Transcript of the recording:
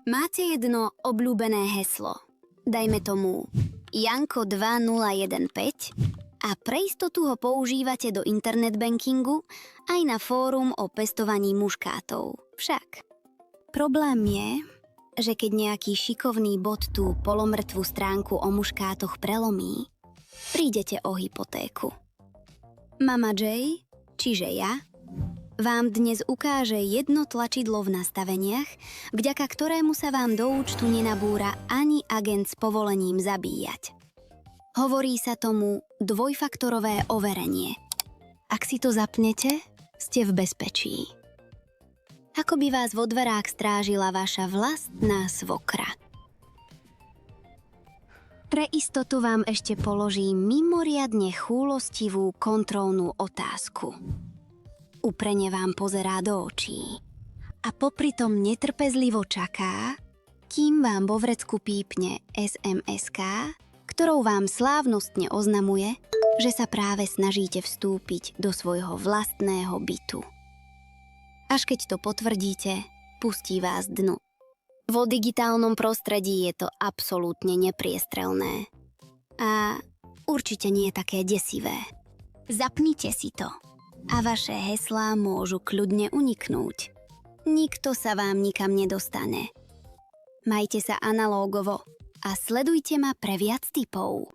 Máte jedno obľúbené heslo. Dajme tomu Janko 2015 a pre istotu ho používate do internet bankingu aj na fórum o pestovaní muškátov. Však problém je, že keď nejaký šikovný bot tú polomrtvú stránku o muškátoch prelomí, prídete o hypotéku. Mama J, čiže ja, vám dnes ukáže jedno tlačidlo v nastaveniach, vďaka ktorému sa vám do účtu nenabúra ani agent s povolením zabíjať. Hovorí sa tomu dvojfaktorové overenie. Ak si to zapnete, ste v bezpečí. Ako by vás vo dverách strážila vaša vlastná svokra. Pre istotu vám ešte položím mimoriadne chúlostivú kontrolnú otázku. Uprene vám pozerá do očí a popritom netrpezlivo čaká, kým vám vo vrecku pípne SMS-ka, ktorou vám slávnostne oznamuje, že sa práve snažíte vstúpiť do svojho vlastného bytu. Až keď to potvrdíte, pustí vás dnu. Vo digitálnom prostredí je to absolútne nepriestrelné. A určite nie je také desivé. Zapnite si to. A vaše heslá môžu kľudne uniknúť. Nikto sa vám nikam nedostane. Majte sa analógovo a sledujte ma pre viac tipov.